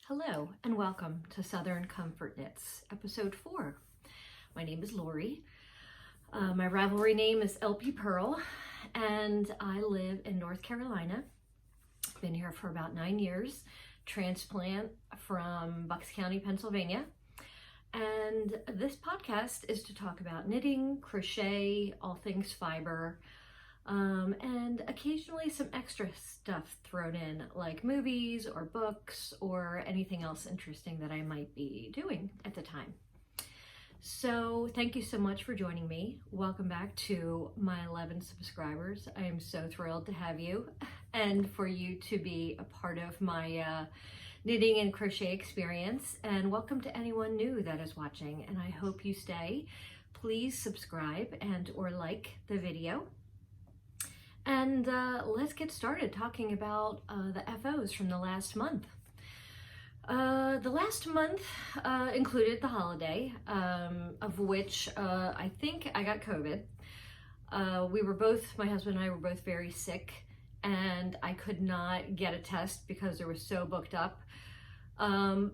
Hello and welcome to Southern Comfort Knits, episode 4. My name is Lori. My Ravelry name is LPPURL and I live in North Carolina. Been here for about 9 years, transplant from Bucks County, Pennsylvania. And this podcast is to talk about knitting, crochet, all things fiber, and occasionally some extra stuff thrown in, like movies or books or anything else interesting that I might be doing at the time. So thank you so much for joining me. Welcome back to my 11 subscribers. I am so thrilled to have you and for you to be a part of my knitting and crochet experience. And welcome to anyone new that is watching, and I hope you stay. Please subscribe and or like the video. And let's get started talking about the FOs from the last month. The last month included the holiday, of which I think I got COVID. My husband and I were both very sick, and I could not get a test because they were so booked up.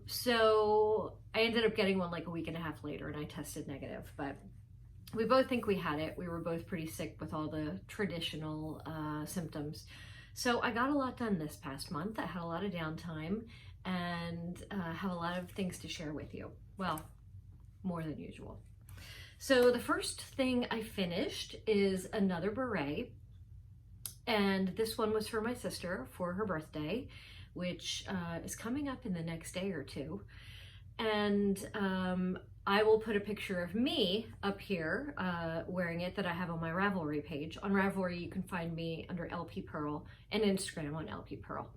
So I ended up getting one like a week and a half later, and I tested negative, but we both think we had it. We were both pretty sick with all the traditional symptoms. So I got a lot done this past month. I had a lot of downtime and have a lot of things to share with you. Well, more than usual. So the first thing I finished is another beret. And this one was for my sister for her birthday, which is coming up in the next day or two. And I will put a picture of me up here wearing it that I have on my Ravelry page. On Ravelry, you can find me under LPPURL and Instagram on LPPURL.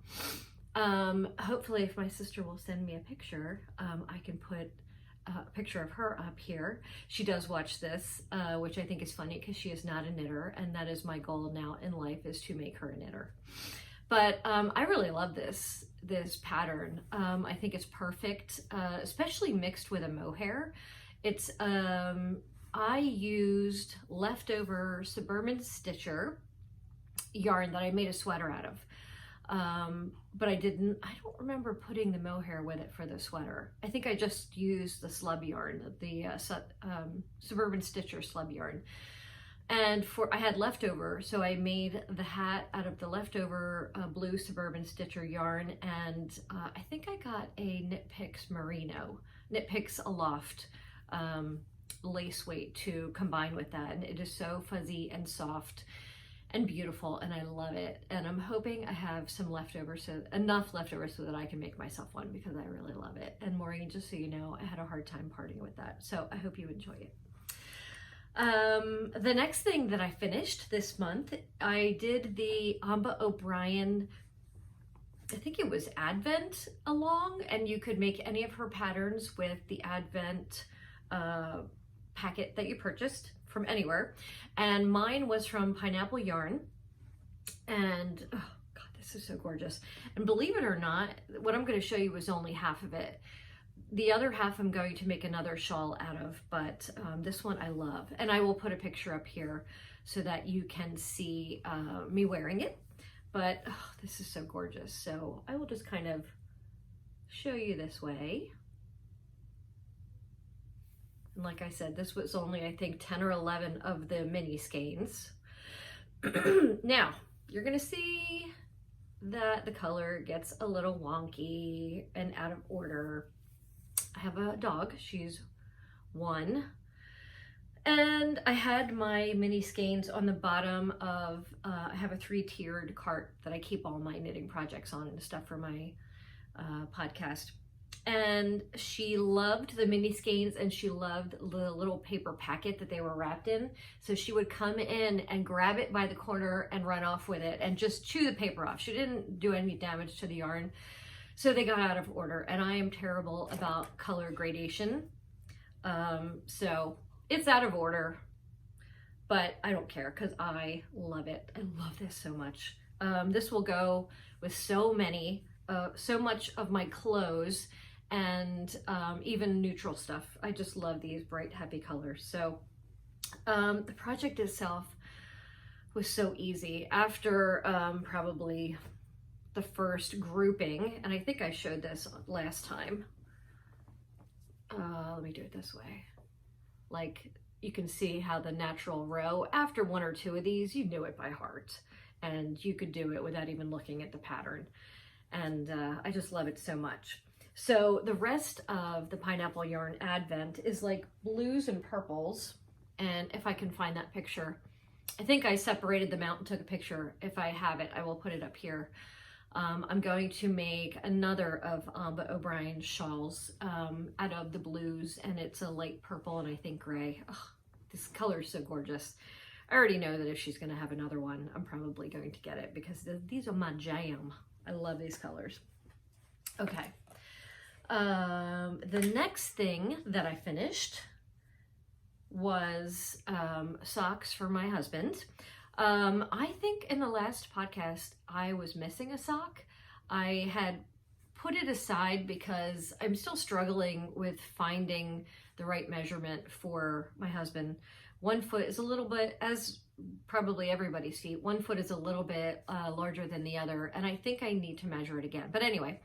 Hopefully, if my sister will send me a picture, I can put a picture of her up here. She does watch this, which I think is funny because she is not a knitter, and that is my goal now in life, is to make her a knitter. But I really love this pattern. I think it's perfect, especially mixed with a mohair. It's I used leftover Suburban Stitcher yarn that I made a sweater out of. But I don't remember putting the mohair with it for the sweater. I think I just used the slub yarn, the Suburban Stitcher slub yarn. And I had leftover, so I made the hat out of the leftover blue Suburban Stitcher yarn, and I think I got a Knit Picks Merino, Knit Picks Aloft lace weight to combine with that, and it is so fuzzy and soft and beautiful, and I love it. And I'm hoping I have some leftovers, enough leftovers so that I can make myself one, because I really love it. And Maureen, just so you know, I had a hard time parting with that, so I hope you enjoy it. The next thing that I finished this month, I did the Amba O'Brien, I think it was Advent along, and you could make any of her patterns with the Advent packet that you purchased from anywhere. And mine was from Pineapple Yarn, and oh God, this is so gorgeous. And believe it or not, what I'm going to show you is only half of it. The other half I'm going to make another shawl out of, but this one I love. And I will put a picture up here so that you can see me wearing it. But oh, this is so gorgeous. So I will just kind of show you this way. And like I said, this was only, I think, 10 or 11 of the mini skeins. Now, you're gonna see that the color gets a little wonky and out of order. I have a dog, she's 1, and I had my mini skeins on the bottom of, I have a 3-tiered cart that I keep all my knitting projects on and stuff for my podcast. And she loved the mini skeins, and she loved the little paper packet that they were wrapped in. So she would come in and grab it by the corner and run off with it and just chew the paper off. She didn't do any damage to the yarn. So they got out of order, and I am terrible about color gradation. So it's out of order, but I don't care because I love it. I love this so much. This will go with so much of my clothes and even neutral stuff. I just love these bright, happy colors. So the project itself was so easy. After probably the first grouping, and I think I showed this last time. Let me do it this way. Like, you can see how the natural row, after one or two of these, you knew it by heart, and you could do it without even looking at the pattern. And I just love it so much. So the rest of the pineapple yarn advent is like blues and purples. And if I can find that picture, I think I separated them out and took a picture. If I have it, I will put it up here. I'm going to make another of Amba O'Brien's shawls out of the blues, and it's a light purple and I think gray. Oh, this color is so gorgeous. I already know that if she's going to have another one, I'm probably going to get it because these are my jam. I love these colors. Okay. The next thing that I finished was socks for my husband. I think in the last podcast, I was missing a sock. I had put it aside because I'm still struggling with finding the right measurement for my husband. One foot is a little bit, as probably everybody's feet, one foot is a little bit larger than the other, and I think I need to measure it again. But anyway,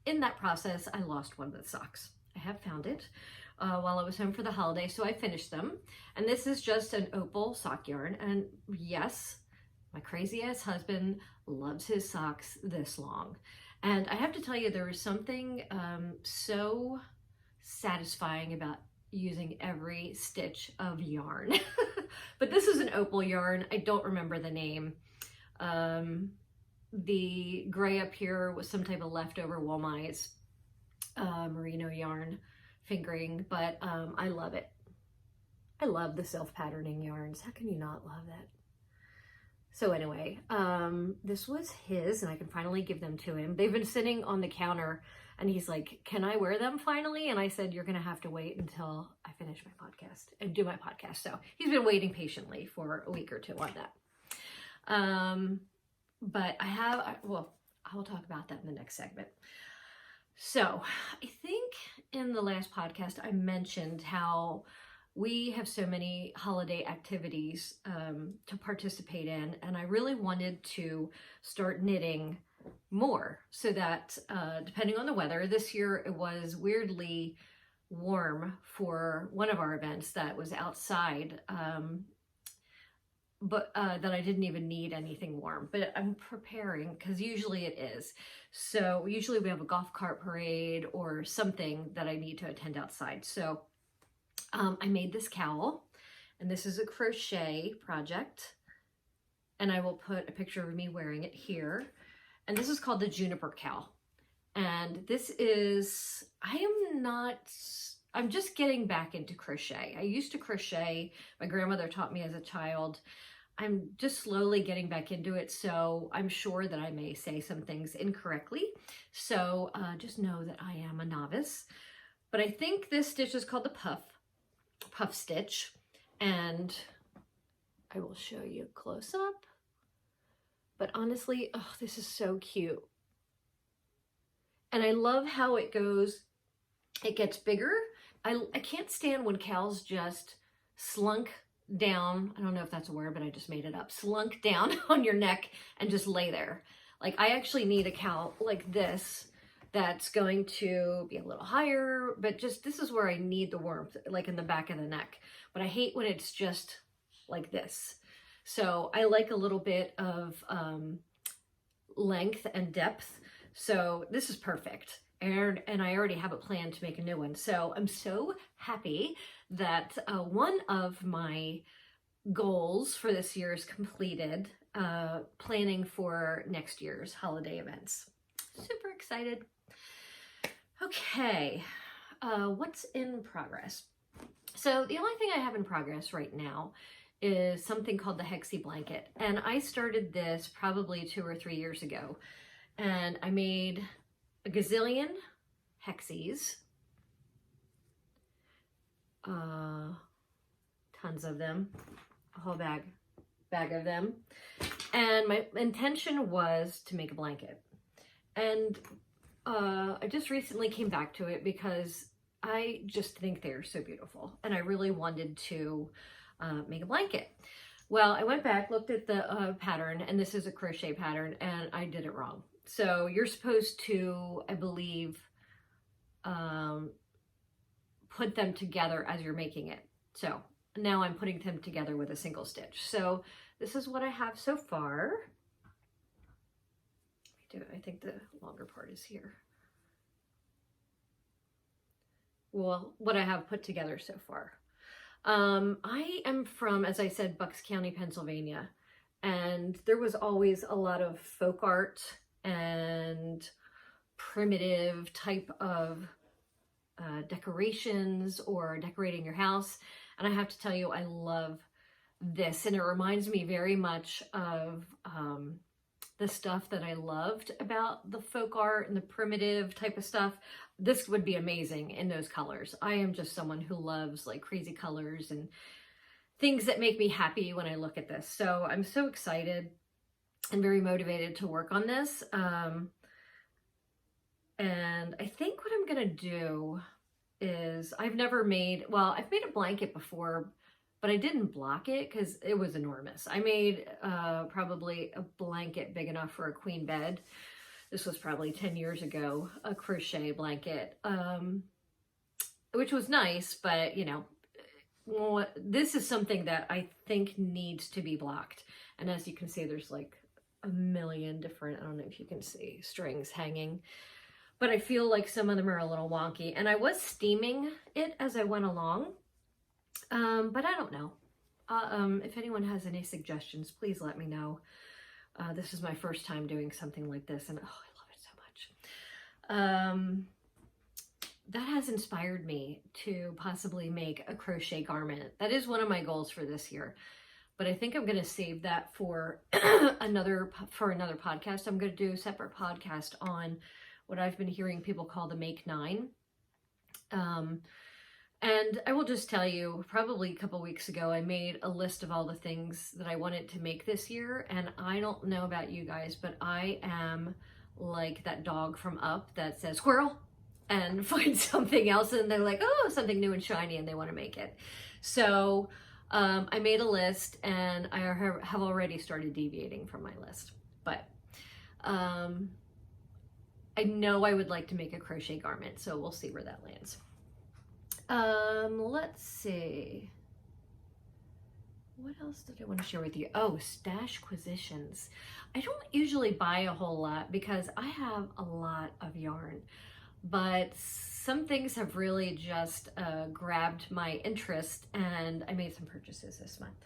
in that process, I lost one of the socks. I have found it while I was home for the holiday, so I finished them. And this is just an opal sock yarn. And yes, my crazy ass husband loves his socks this long. And I have to tell you, there is something so satisfying about using every stitch of yarn. But this is an opal yarn. I don't remember the name. The gray up here was some type of leftover Wool-Mize merino yarn fingering, but I love it. I love the self-patterning yarns. How can you not love that? So anyway, this was his, and I can finally give them to him. They've been sitting on the counter, and he's like, can I wear them finally? And I said, you're going to have to wait until I finish my podcast and do my podcast. So he's been waiting patiently for a week or two on that. But I have, well, I'll talk about that in the next segment. So I think in the last podcast, I mentioned how we have so many holiday activities to participate in, and I really wanted to start knitting more so that depending on the weather, this year it was weirdly warm for one of our events that was outside, but that I didn't even need anything warm, but I'm preparing because usually it is. So usually we have a golf cart parade or something that I need to attend outside. So I made this cowl, and this is a crochet project, and I will put a picture of me wearing it here. And this is called the Juniper Cowl. And this is, I'm just getting back into crochet. I used to crochet. My grandmother taught me as a child. I'm just slowly getting back into it, so I'm sure that I may say some things incorrectly. So just know that I am a novice. But I think this stitch is called the puff stitch, and I will show you close up. But honestly, oh, this is so cute. And I love how it goes, it gets bigger. I can't stand when cowls just slunk down. I don't know if that's a word, but I just made it up. Slunk down on your neck and just lay there. Like, I actually need a cowl like this that's going to be a little higher, but just this is where I need the warmth, like in the back of the neck. But I hate when it's just like this. So I like a little bit of length and depth. So this is perfect. And I already have a plan to make a new one. So I'm so happy that one of my goals for this year is completed, planning for next year's holiday events. Super excited. Okay, what's in progress? So the only thing I have in progress right now is something called the Hexie blanket. And I started this probably 2 or 3 years ago. And I made a gazillion hexies, tons of them, a whole bag of them. And my intention was to make a blanket. And I just recently came back to it because I just think they're so beautiful. And I really wanted to make a blanket. Well, I went back, looked at the pattern, and this is a crochet pattern, and I did it wrong. So you're supposed to, I believe, put them together as you're making it. So now I'm putting them together with a single stitch. So this is what I have so far. I think the longer part is here. Well, what I have put together so far. I am from, as I said, Bucks County, Pennsylvania, and there was always a lot of folk art and primitive type of decorations or decorating your house. And I have to tell you, I love this, and it reminds me very much of the stuff that I loved about the folk art and the primitive type of stuff. This would be amazing in those colors. I am just someone who loves like crazy colors and things that make me happy when I look at this. So I'm so excited and very motivated to work on this. And I think what I'm gonna do is, I've never made, well, I've made a blanket before, but I didn't block it because it was enormous. I made probably a blanket big enough for a queen bed. This was probably 10 years ago, a crochet blanket, which was nice, but you know, well, this is something that I think needs to be blocked. And as you can see, there's like a million different, I don't know if you can see, strings hanging, but I feel like some of them are a little wonky. And I was steaming it as I went along, but I don't know. If anyone has any suggestions, please let me know. This is my first time doing something like this, and oh, I love it so much. That has inspired me to possibly make a crochet garment. That is one of my goals for this year, but I think I'm going to save that for another podcast. I'm going to do a separate podcast on what I've been hearing people call the Make 9. And I will just tell you, probably a couple weeks ago, I made a list of all the things that I wanted to make this year. And I don't know about you guys, but I am like that dog from Up that says squirrel and finds something else. And they're like, oh, something new and shiny, and they want to make it. So I made a list, and I have already started deviating from my list. But I know I would like to make a crochet garment, so we'll see where that lands. Let's see. What else did I want to share with you? Oh, Stashquisitions. I don't usually buy a whole lot because I have a lot of yarn, but some things have really just grabbed my interest, and I made some purchases this month.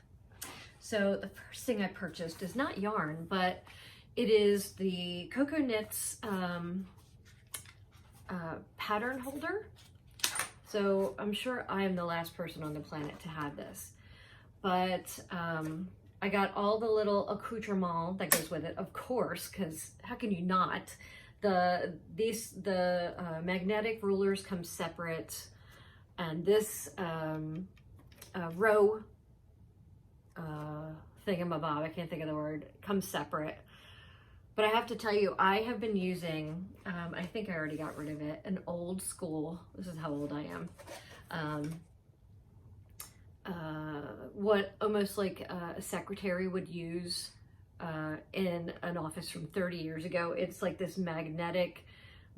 So the first thing I purchased is not yarn, but it is the Coco Knits pattern holder. So I'm sure I am the last person on the planet to have this, but I got all the little accoutrement that goes with it, of course, because how can you not? The magnetic rulers come separate, and this row thingamabob, I can't think of the word, comes separate. But I have to tell you, I have been using, I think I already got rid of it, an old school, this is how old I am, what almost like a secretary would use in an office from 30 years ago. It's like this magnetic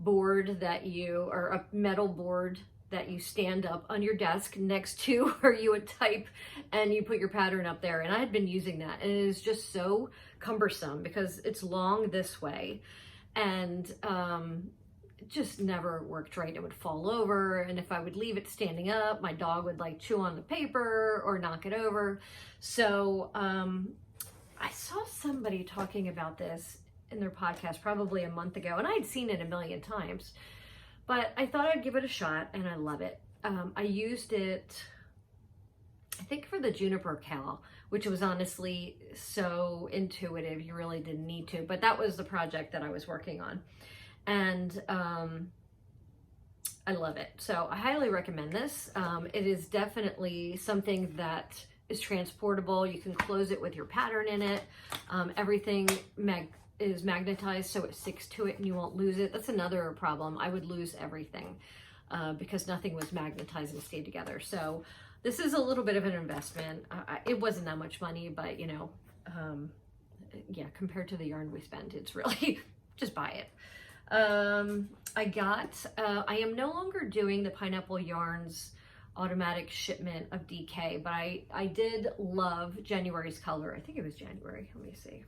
board that you, or a metal board that you stand up on your desk next to where you would type, and you put your pattern up there. And I had been using that, and it is just so cumbersome because it's long this way, and it just never worked right. It would fall over, and if I would leave it standing up, my dog would like chew on the paper or knock it over. So I saw somebody talking about this in their podcast probably a month ago, and I had seen it a million times, but I thought I'd give it a shot, and I love it. I used it, I think, for the juniper cowl, which was honestly so intuitive, you really didn't need to, but that was the project that I was working on. And I love it. So I highly recommend this. It is definitely something that is transportable. You can close it with your pattern in it. Everything is magnetized, so it sticks to it and you won't lose it. That's another problem. I would lose everything because nothing was magnetized and stayed together. So this is a little bit of an investment. It wasn't that much money, but you know, yeah, compared to the yarn we spent, it's really just buy it. I am no longer doing the Pineapple Yarns automatic shipment of DK, but I did love January's color. I think it was January. Let me see.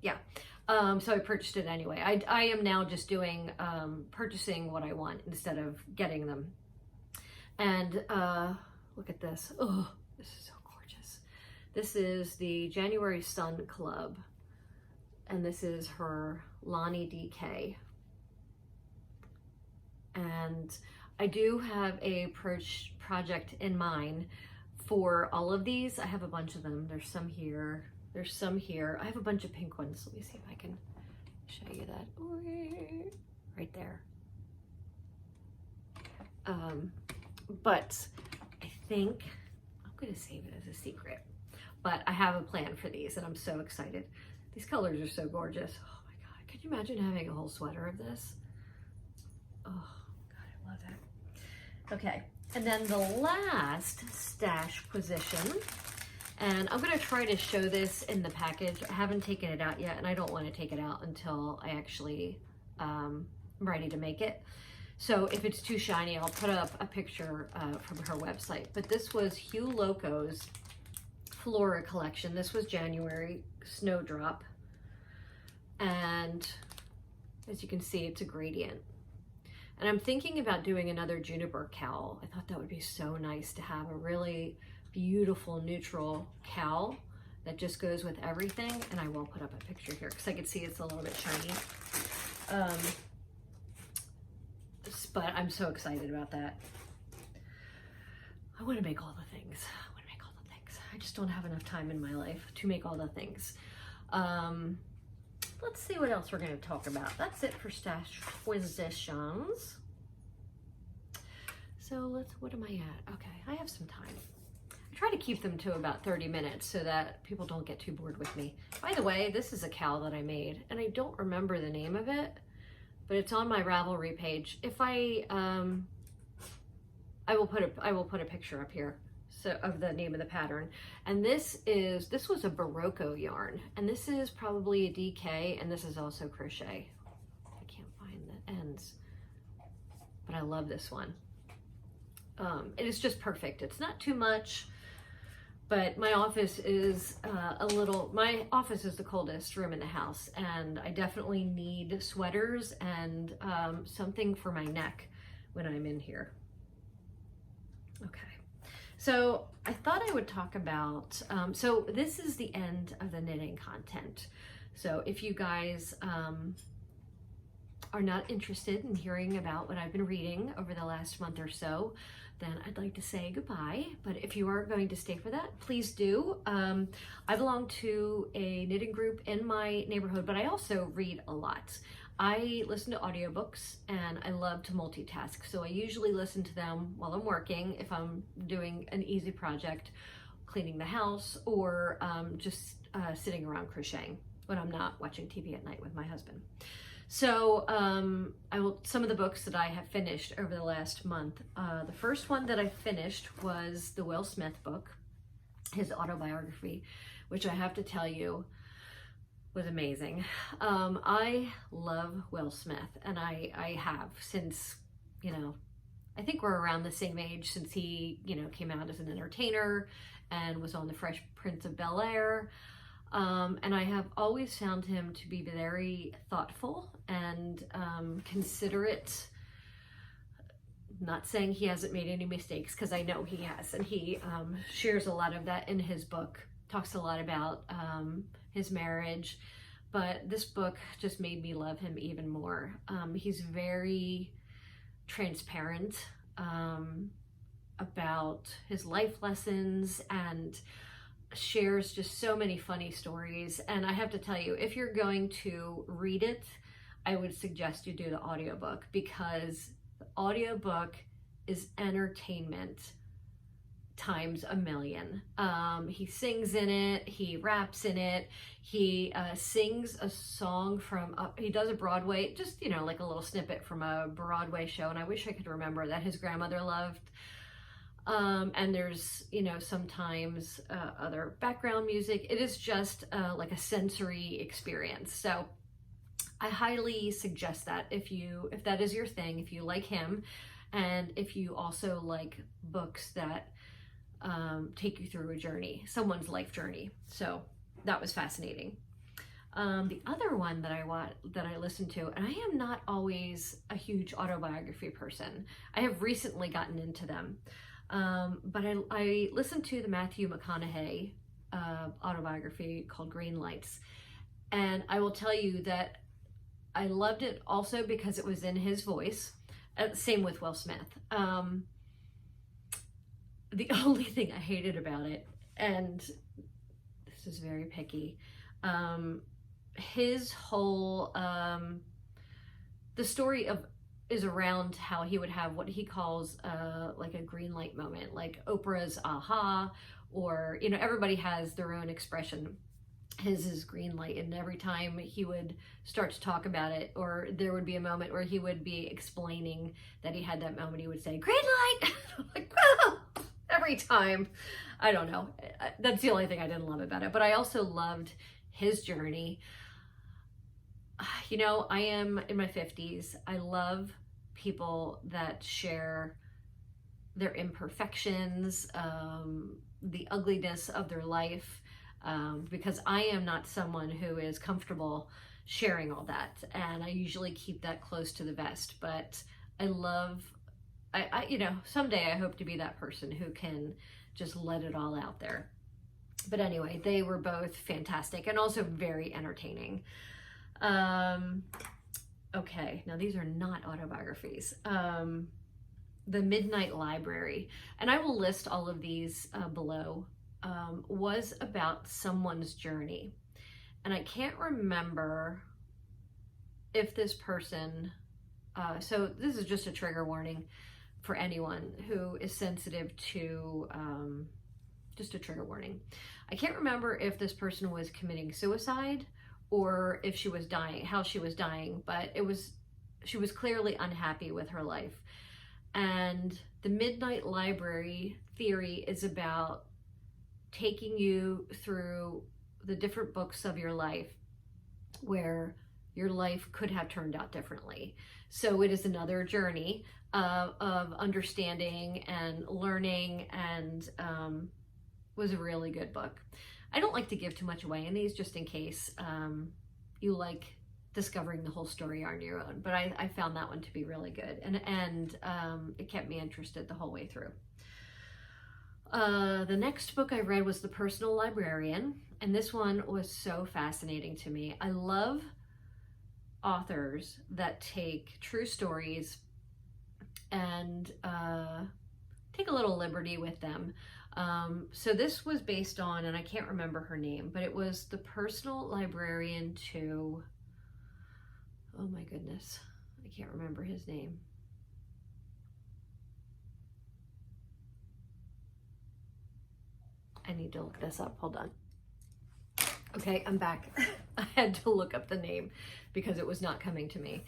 Yeah. So I purchased it anyway. I am now just doing, purchasing what I want instead of getting them. And look at this. Oh, this is so gorgeous. This is the January Sun Club. And this is her Lonnie DK. And I do have a project in mind for all of these. I have a bunch of them. There's some here. There's some here. I have a bunch of pink ones. Let me see if I can show you that. Right there. But I think I'm going to save it as a secret. But I have a plan for these and I'm so excited. These colors are so gorgeous. Oh my God. Could you imagine having a whole sweater of this? Oh God, I love that. Okay. And then the last stash position, and I'm going to try to show this in the package. I haven't taken it out yet, and I don't want to take it out until I actually am ready to make it. So if it's too shiny, I'll put up a picture from her website. But this was Hugh Loco's Flora collection. This was January Snowdrop. And as you can see, it's a gradient. And I'm thinking about doing another juniper cowl. I thought that would be so nice to have a really beautiful neutral cowl that just goes with everything. And I will put up a picture here because I can see it's a little bit shiny. But I'm so excited about that. I want to make all the things. I just don't have enough time in my life to make all the things. Let's see what else we're going to talk about. That's it for stash positions. So what am I at? Okay, I have some time. I try to keep them to about 30 minutes so that people don't get too bored with me. By the way, this is a cowl that I made and I don't remember the name of it, but it's on my Ravelry page. If I will put a picture up here. So of the name of the pattern. And this was a Barocco yarn, and this is probably a DK, and this is also crochet. I can't find the ends, but I love this one. It is just perfect. It's not too much, but my office is my office is the coldest room in the house, and I definitely need sweaters and something for my neck when I'm in here. Okay. So I thought I would talk about, so this is the end of the knitting content. So if you guys are not interested in hearing about what I've been reading over the last month or so, then I'd like to say goodbye. But if you are going to stay for that, please do. I belong to a knitting group in my neighborhood, but I also read a lot. I listen to audiobooks and I love to multitask. So I usually listen to them while I'm working, if I'm doing an easy project, cleaning the house, or just sitting around crocheting when I'm not watching TV at night with my husband. So some of the books that I have finished over the last month. The first one that I finished was the Will Smith book, his autobiography, which I have to tell you, was amazing. I love Will Smith, and I have since, I think we're around the same age, since he, came out as an entertainer and was on the Fresh Prince of Bel-Air. And I have always found him to be very thoughtful and considerate. Not saying he hasn't made any mistakes, because I know he has, and he shares a lot of that in his book, talks a lot about his marriage, but this book just made me love him even more. He's very transparent about his life lessons and shares just so many funny stories. And I have to tell you, if you're going to read it, I would suggest you do the audiobook, because the audiobook is entertainment times a million. He sings in it, he raps in it, he sings a song from, he does a Broadway, just, you know, like a little snippet from a Broadway show, and I wish I could remember, that his grandmother loved. And there's, you know, sometimes other background music. It is just like a sensory experience. So I highly suggest that if that is your thing, if you like him, and if you also like books that take you through a journey, someone's life journey. So that was fascinating. The other one that I listened to, and I am not always a huge autobiography person. I have recently gotten into them. But I listened to the Matthew McConaughey autobiography called Greenlights. And I will tell you that I loved it also because it was in his voice. Same with Will Smith. The only thing I hated about it, and this is very picky, his whole, the story is around how he would have what he calls like a green light moment, like Oprah's aha, or, you know, everybody has their own expression. His is green light, and every time he would start to talk about it, or there would be a moment where he would be explaining that he had that moment, he would say green light. Like, oh, every time. I don't know, that's the only thing I didn't love about it. But I also loved his journey. You know, I am in my 50s. I love people that share their imperfections, the ugliness of their life, because I am not someone who is comfortable sharing all that, and I usually keep that close to the vest. But I you know, someday I hope to be that person who can just let it all out there. But anyway, they were both fantastic and also very entertaining. Okay, now these are not autobiographies. The Midnight Library, and I will list all of these below, was about someone's journey. And I can't remember if this person, so this is just a trigger warning for anyone who is sensitive to, just a trigger warning. I can't remember if this person was committing suicide or if she was dying, how she was dying, but she was clearly unhappy with her life. And the Midnight Library theory is about taking you through the different books of your life where your life could have turned out differently. So it is another journey of understanding and learning, and was a really good book. I don't like to give too much away in these, just in case you like discovering the whole story on your own. But I found that one to be really good, and it kept me interested the whole way through. The next book I read was The Personal Librarian, and this one was so fascinating to me. I love authors that take true stories and take a little liberty with them. So this was based on, and I can't remember her name, but it was The Personal Librarian to, oh my goodness, I can't remember his name. I need to look this up, hold on. Okay, I'm back. I had to look up the name because it was not coming to me.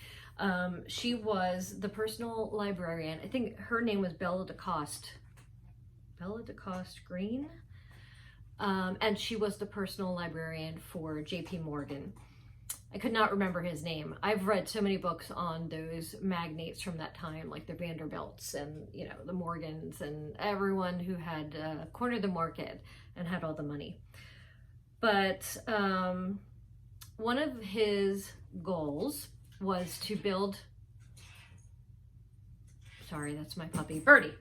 She was the personal librarian. I think her name was Bella DeCoste Green. And she was the personal librarian for J.P. Morgan. I could not remember his name. I've read so many books on those magnates from that time, like the Vanderbilts and, you know, the Morgans and everyone who had cornered the market and had all the money. But one of his goals was to build, sorry, that's my puppy, Birdie.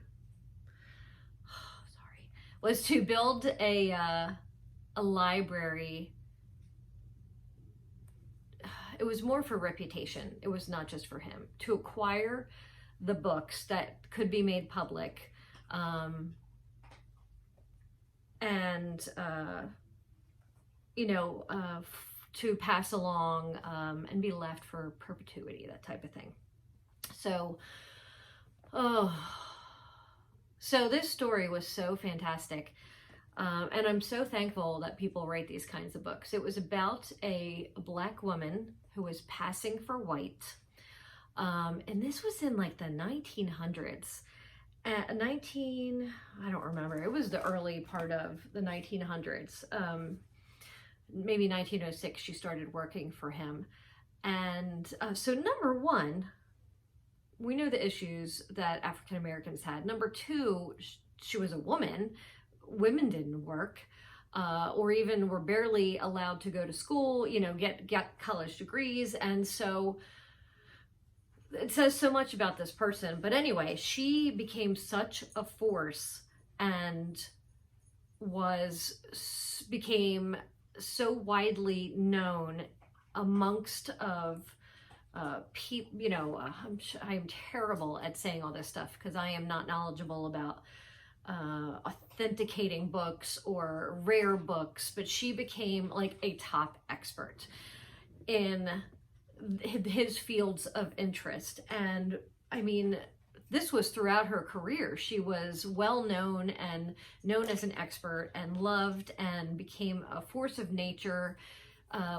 Sorry, was to build a library. It was more for reputation. It was not just for him. To acquire the books that could be made public, and you know, to pass along and be left for perpetuity, that type of thing. So, So this story was so fantastic. And I'm so thankful that people write these kinds of books. It was about a Black woman who was passing for white. And this was in like the 1900s. I don't remember. It was the early part of the 1900s. Maybe 1906, she started working for him. And so number one, we know the issues that African Americans had. Number two, she was a woman. Women didn't work, or even were barely allowed to go to school, you know, get college degrees. And so it says so much about this person. But anyway, she became such a force and became so widely known amongst of people, you know, I'm terrible at saying all this stuff because I am not knowledgeable about authenticating books or rare books, but she became like a top expert in his fields of interest. And I mean, this was throughout her career. She was well known and known as an expert and loved, and became a force of nature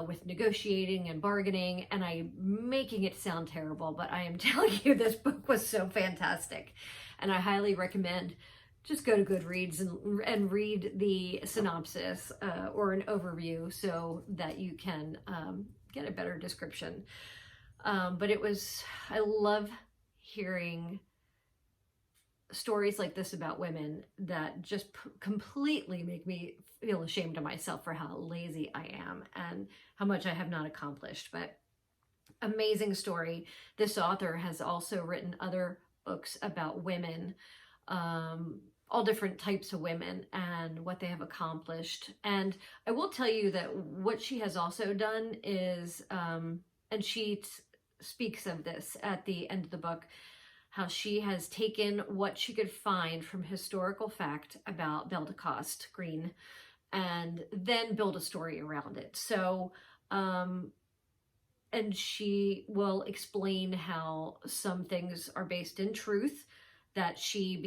with negotiating and bargaining. And I'm making it sound terrible, but I am telling you, this book was so fantastic. And I highly recommend just go to Goodreads and read the synopsis or an overview so that you can get a better description. But I love hearing stories like this about women that just completely make me feel ashamed of myself for how lazy I am and how much I have not accomplished. But amazing story. This author has also written other books about women, all different types of women and what they have accomplished. And I will tell you that what she has also done is, and she speaks of this at the end of the book, how she has taken what she could find from historical fact about Benedict Green and then build a story around it. So, and she will explain how some things are based in truth, that she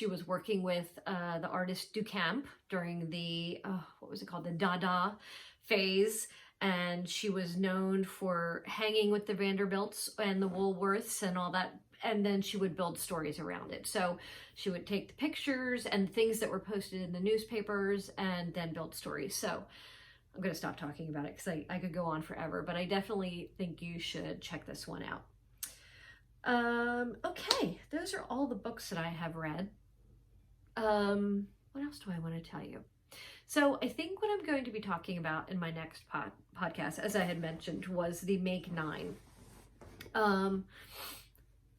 was working with the artist Duchamp during the, what was it called? The Dada phase. And she was known for hanging with the Vanderbilts and the Woolworths and all that. And then she would build stories around it. So she would take the pictures and things that were posted in the newspapers and then build stories. So I'm going to stop talking about it because I could go on forever, but I definitely think you should check this one out. Okay, those are all the books that I have read. What else do I want to tell you? So I think what I'm going to be talking about in my next podcast, as I had mentioned, was the Make 9.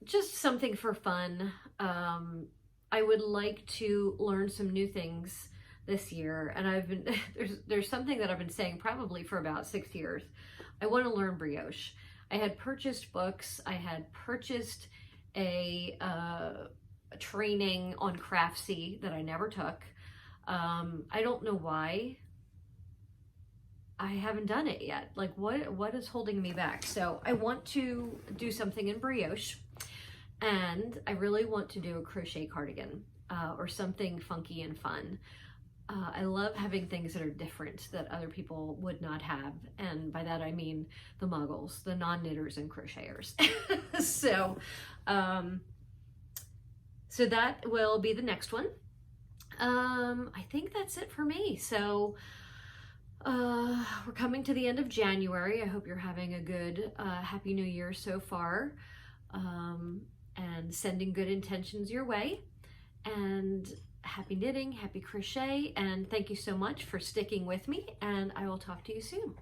Just something for fun. I would like to learn some new things this year, and there's something that I've been saying probably for about 6 years. I want to learn brioche. I had purchased books. I had purchased a training on Craftsy that I never took. I don't know why I haven't done it yet. Like, what is holding me back? So I want to do something in brioche, and I really want to do a crochet cardigan or something funky and fun. I love having things that are different that other people would not have. And by that, I mean the muggles, the non-knitters and crocheters. So that will be the next one. I think that's it for me. So we're coming to the end of January. I hope you're having a good, Happy New Year so far, and sending good intentions your way. And happy knitting, happy crochet, and thank you so much for sticking with me, and I will talk to you soon.